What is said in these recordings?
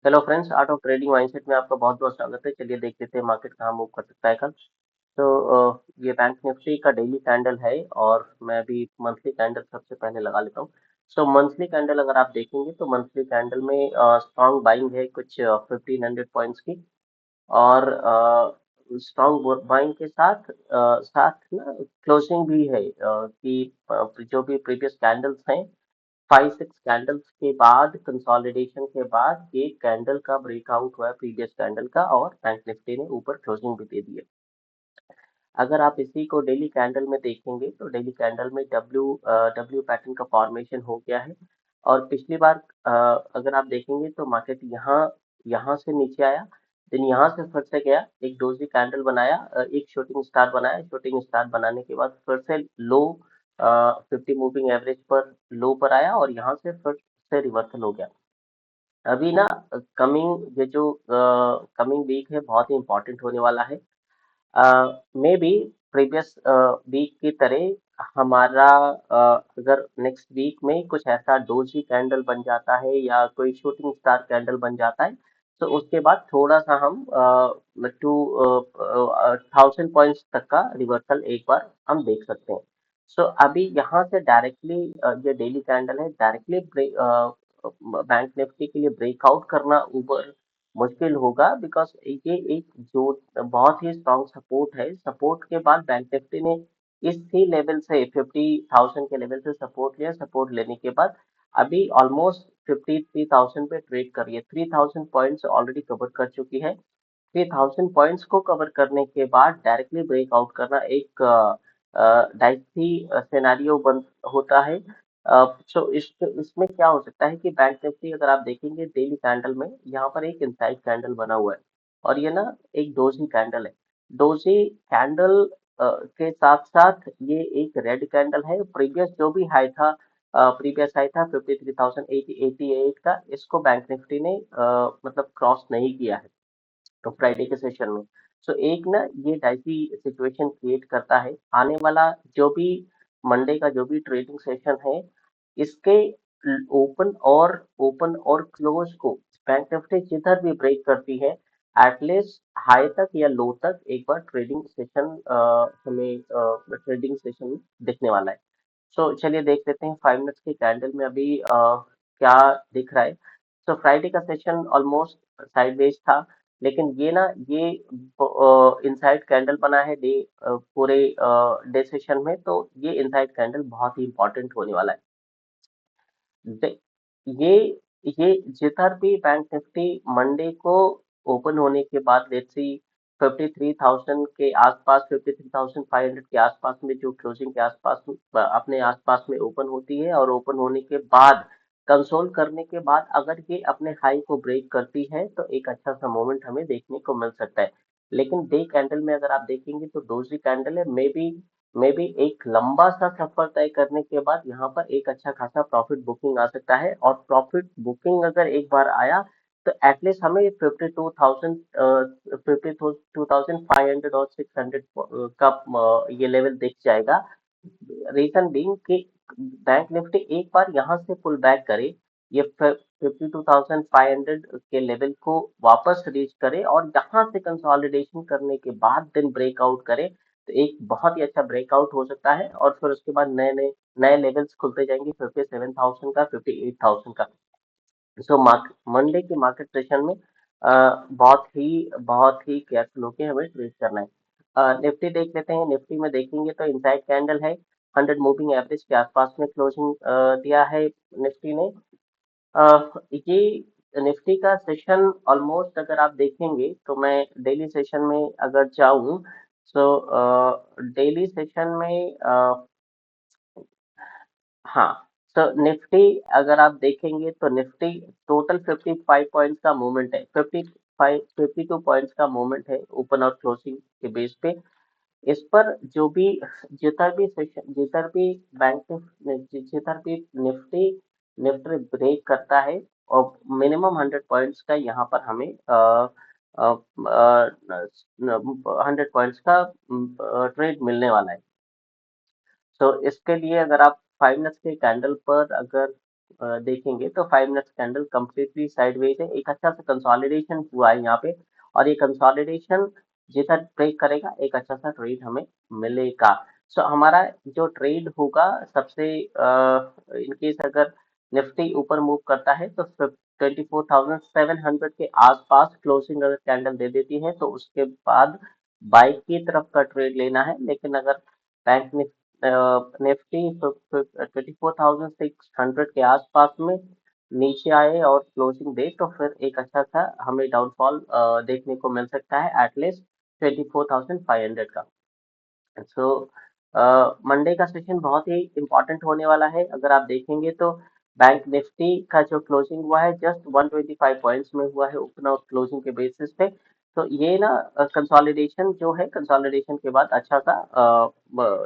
Hello friends, art of trading mindset में आपका बहुत बहुत स्वागत है। चलिए देख लेते हैं मार्केट कहाँ मूव कर सकता है कल। ये बैंक निफ्टी का डेली कैंडल है और मैं अभी मंथली कैंडल सबसे पहले लगा लेता हूँ। मंथली कैंडल अगर आप देखेंगे तो मंथली कैंडल में स्ट्रॉन्ग बाइंग है कुछ 1500 पॉइंट्स की। और स्ट्रॉन्ग बाइंग के साथ साथ ना क्लोजिंग भी है कि जो भी प्रीवियस कैंडल्स हैं, 5-6 कैंडल्स के बाद, कंसोलिडेशन के बाद एक कैंडल का ब्रेकआउट हुआ है प्रीवियस कैंडल का, और बैंक निफ्टी ने ऊपर क्लोजिंग भी दे दी है। अगर आप इसी को डेली कैंडल में देखेंगे तो डेली कैंडल में डब्ल्यू पैटर्न का फॉर्मेशन हो गया है। और पिछली बार अगर आप देखेंगे तो मार्केट यहाँ यहाँ से नीचे आया, देन यहाँ से फिर से गया, एक डोजी कैंडल बनाया, एक शूटिंग स्टार बनाया। शूटिंग स्टार बनाने के बाद फिर से लो 50 मूविंग एवरेज पर लो पर आया और यहाँ से फिर से रिवर्सल हो गया। अभी ना कमिंग ये जो कमिंग वीक है बहुत ही इंपॉर्टेंट होने वाला है। मे बी प्रीवियस वीक की तरह हमारा अगर नेक्स्ट वीक में कुछ ऐसा डोजी कैंडल बन जाता है या कोई शूटिंग स्टार कैंडल बन जाता है, तो उसके बाद थोड़ा सा हम टू 1000 पॉइंट्स तक का रिवर्सल एक बार हम देख सकते हैं। अभी यहाँ से डायरेक्टली ये डेली कैंडल है, डायरेक्टली बैंक निफ्टी के लिए ब्रेकआउट करना ऊपर मुश्किल होगा, बिकॉज ये एक जो बहुत ही स्ट्रांग सपोर्ट है। सपोर्ट के बाद बैंक निफ्टी ने इसी लेवल से 50,000 के लेवल से सपोर्ट लिया। सपोर्ट लेने के बाद अभी ऑलमोस्ट 53,000 पे ट्रेड कर रही है। 3000 पॉइंट्स ऑलरेडी कवर कर चुकी है। 3000 पॉइंट्स को कवर करने के बाद डायरेक्टली ब्रेकआउट करना एक डाइसी सिनेरियो बन होता है। इसमें क्या हो सकता है कि बैंक निफ्टी अगर आप देखेंगे डेली कैंडल में, यहाँ पर एक इनसाइड कैंडल बना हुआ है और ये ना एक डोजी कैंडल है। डोजी कैंडल के साथ साथ ये एक रेड कैंडल है। प्रीवियस जो भी हाई था, प्रीवियस हाई था 53,088 का, इसको बैंक निफ्टी ने मतलब क्रॉस नहीं किया है तो फ्राइडे के सेशन में। एक ना ये डाइसी सिचुएशन क्रिएट करता है। आने वाला जो भी मंडे का जो भी ट्रेडिंग सेशन है, इसके ओपन और क्लोज को बैंक निफ्टी जिधर भी ब्रेक करती है, एटलीस्ट हाई तक या लो तक एक बार ट्रेडिंग सेशन हमें ट्रेडिंग सेशन दिखने वाला है। चलिए देख लेते हैं 5 मिनट्स की कैंडल में अभी क्या दिख रहा है। फ्राइडे का सेशन ऑलमोस्ट साइडवेज था, लेकिन ये ना ये इनसाइड कैंडल बना है डे पूरे डे सेशन में। तो ये इनसाइड कैंडल बहुत ही इंपॉर्टेंट होने वाला है। दे- ये ये जिधर भी बैंक निफ्टी मंडे को ओपन होने के बाद, लेट्स सी 53,000 के आसपास, 53,500 के आसपास में, जो क्लोजिंग के आसपास अपने आसपास में ओपन होती है, और ओपन होने के बाद कंसोल करने के बाद अगर ये अपने हाई को ब्रेक करती है तो एक अच्छा सा मोमेंट हमें देखने को मिल सकता है। लेकिन डे कैंडल में अगर आप देखेंगे तो डोजी कैंडल है। मे बी एक लंबा सा सफर तय करने के बाद यहाँ पर एक अच्छा खासा प्रॉफिट बुकिंग आ सकता है। और प्रॉफिट बुकिंग अगर एक बार आया तो एटलीस्ट हमें 52,500 और 600 का ये लेवल दिख जाएगा। रीजन बीइंग कि बैंक निफ्टी एक बार यहाँ से पुल बैक करे, ये 52,500 के लेवल को वापस रीच करे और यहाँ से कंसोलिडेशन करने के बाद दिन ब्रेकआउट करे, तो एक बहुत ही अच्छा ब्रेकआउट हो सकता है। और फिर उसके बाद नए नए नए लेवल्स खुलते जाएंगे, 57,000 का, 58,000 का। मंडे के मार्केट सेशन में बहुत ही केयरफुल होकर हमें ट्रेड करना है। निफ्टी देख लेते हैं। निफ्टी में देखेंगे तो इनसाइड कैंडल है, 100 मूविंग एवरेज के आसपास में क्लोजिंग दिया है निफ्टी ने। ये निफ्टी का सेशन ऑलमोस्ट अगर आप देखेंगे तो मैं डेली सेशन में अगर जाऊं, सो डेली सेशन में हाँ, निफ्टी अगर आप देखेंगे तो निफ्टी टोटल 55 पॉइंट्स का मूवमेंट है। 52 पॉइंट्स का मूवमेंट है ओपन और क्लोजिंग के बेस पे। इस पर जो भी जिधर भी जिधर भी निफ्टी निफ्टी ब्रेक करता है, और मिनिमम 100 पॉइंट्स का यहाँ पर हमें 100 पॉइंट्स का ट्रेड मिलने वाला है। इसके लिए अगर आप 5 मिनट्स के कैंडल पर अगर देखेंगे तो 5 मिनट्स कैंडल कंप्लीटली साइडवेज है, एक अच्छा सा कंसोलिडेशन हुआ है यहाँ पे, और ये कंसोलिडेशन जितना ब्रेक करेगा एक अच्छा सा ट्रेड हमें मिलेगा। सो हमारा जो ट्रेड होगा सबसे इनकेस अगर निफ्टी ऊपर मूव करता है तो 24,700 के आसपास क्लोजिंग अगर कैंडल दे देती है तो उसके बाद बाई की तरफ का ट्रेड लेना है। लेकिन अगर बैंक निफ्टी 24,600 के आसपास में नीचे आए और क्लोजिंग दे तो फिर एक अच्छा सा हमें डाउनफॉल देखने को मिल सकता है एटलीस्ट 24,500 का। सो मंडे का सेशन बहुत ही इम्पोर्टेंट होने वाला है। अगर आप देखेंगे तो बैंक निफ्टी का जो क्लोजिंग हुआ है जस्ट 125 पॉइंट्स में हुआ है ओपन और क्लोजिंग के बेसिस पे। तो ये ना कंसोलिडेशन जो है, कंसोलिडेशन के बाद अच्छा सा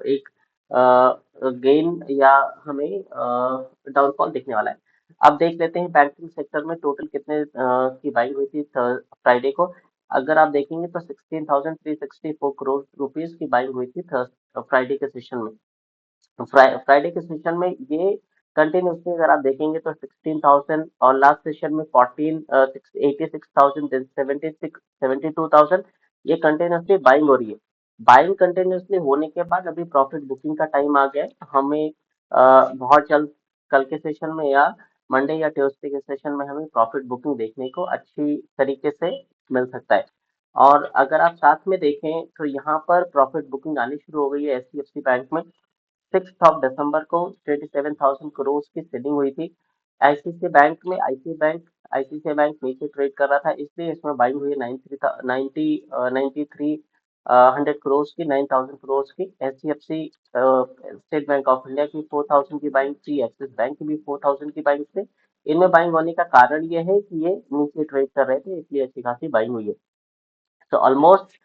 एक गेन या हमें डाउनफॉल दिखने वाला है। अब देख लेते हैं बैंकिंग सेक्टर में टोटल कितने की बाइंग हुई थी फ्राइडे को। अगर आप देखेंगे तो 16,364 करोड़ रुपीस की बाइंग हुई थी फ्राइडे के सेशन में। तो फ्राइडे के सेशन में ये कंटिन्यूसली अगर आप देखेंगे तो 16,000 और लास्ट सेशन में 86,000 देन 72,000, ये कंटिन्यूसली बाइंग हो रही है। बाइंग कंटिन्यूसली होने के बाद अभी प्रॉफिट बुकिंग का टाइम आ गया है। हमें बहुत जल्द कल के सेशन में या मंडे या ट्यूसडे के सेशन में हमें प्रॉफिट बुकिंग देखने को अच्छी तरीके से मिल सकता है। और अगर आप साथ में देखें तो यहाँ पर प्रॉफिट बुकिंग आनी शुरू हो गई है एचडीएफसी बैंक में। 6 दिसंबर को 27,000 करोड़ की सेलिंग हुई थी। आईसीआईसीआई बैंक में आईसीआईसीआई बैंक नीचे ट्रेड कर रहा था, इसलिए इसमें बाइंग हुई है 93 करोड़ की, 9,000 करोड़ की। HDFC state bank of India की 4,000 की बाइंग थी, एक्सिस बैंक की भी 4,000 की बाइंग थी। इनमें बाइंग होने का कारण ये है कि ये नीचे ट्रेड कर रहे थे, इसलिए अच्छी खासी बाइंग हुई है। तो ऑलमोस्ट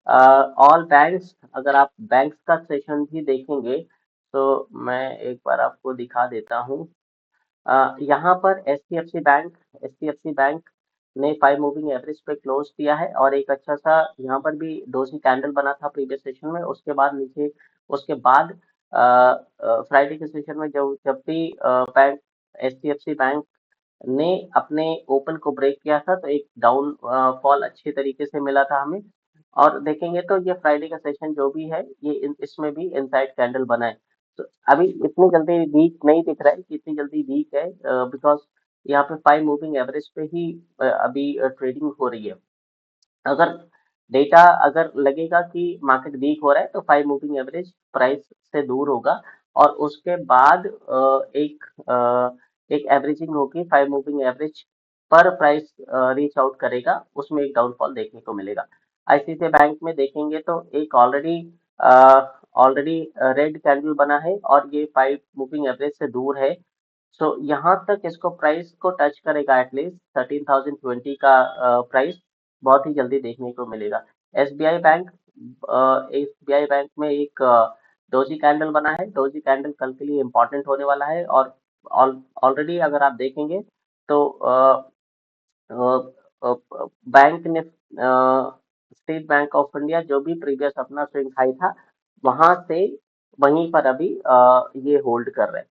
ऑल बैंक्स, अगर आप बैंक्स का सेशन भी देखेंगे तो मैं एक बार आपको दिखा देता हूँ। यहाँ पर एचडीएफसी बैंक ने 5 मूविंग एवरेज पे क्लोज किया है, और एक अच्छा सा यहाँ पर भी डोजी कैंडल बना था प्रीवियस सेशन में। उसके बाद नीचे, उसके बाद फ्राइडे के सेशन में जब जब भी बैंक एचडीएफसी बैंक ने अपने ओपन को ब्रेक किया था तो एक डाउन फॉल अच्छे तरीके से मिला था हमें। और देखेंगे तो ये फ्राइडे का सेशन जो भी है ये इसमें भी इनसाइड कैंडल बना है। तो अभी इतनी जल्दी वीक नहीं दिख रहा है कि इतनी जल्दी वीक है, बिकॉज यहाँ पे 5 मूविंग एवरेज पे ही अभी ट्रेडिंग हो रही है। अगर डेटा अगर लगेगा कि मार्केट वीक हो रहा है तो 5 मूविंग एवरेज प्राइस से दूर होगा, और उसके बाद एक एवरेजिंग होगी 5 मूविंग एवरेज पर प्राइस रीच आउट करेगा, उसमें एक डाउनफॉल देखने को मिलेगा। आईसीआईसीआई बैंक में देखेंगे तो एक ऑलरेडी रेड कैंडल बना है और ये 5 मूविंग एवरेज से दूर है। सो यहाँ तक इसको प्राइस को टच करेगा एटलीस्ट 13,020 का प्राइस बहुत ही जल्दी देखने को मिलेगा। एसबीआई बैंक में एक डोजी कैंडल बना है। डोजी कैंडल कल के लिए इम्पोर्टेंट होने वाला है, और ऑलरेडी अगर आप देखेंगे तो बैंक ने स्टेट बैंक ऑफ इंडिया जो भी प्रीवियस अपना स्विंग हाई था वहां से वहीं पर अभी ये होल्ड कर रहे हैं।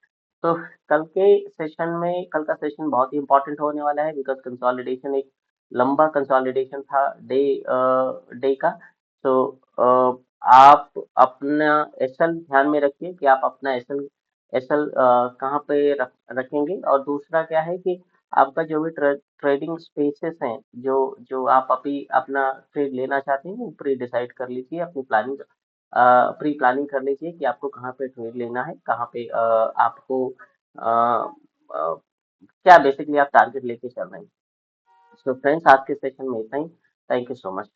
तो कल का सेशन बहुत ही इंपॉर्टेंट होने वाला है, बिकॉज कंसोलिडेशन एक लंबा कंसोलिडेशन था डे का। तो आप अपना एसएल ध्यान में रखिए कि आप अपना एसएल एसएल कहाँ पे रखेंगे। और दूसरा क्या है कि आपका जो भी ट्रेडिंग स्पेसेस हैं, जो जो आप अभी अपना ट्रेड लेना चाहते हैं, वो प्री डिसाइड कर लीजिए, अपनी प्लानिंग प्री प्लानिंग कर लीजिए कि आपको कहाँ पे ट्रेड लेना है, कहाँ पे आपको क्या बेसिकली आप टारगेट लेके चल रहे हैं। सो फ्रेंड्स, आज के सेशन में इतना ही। Thank you so much.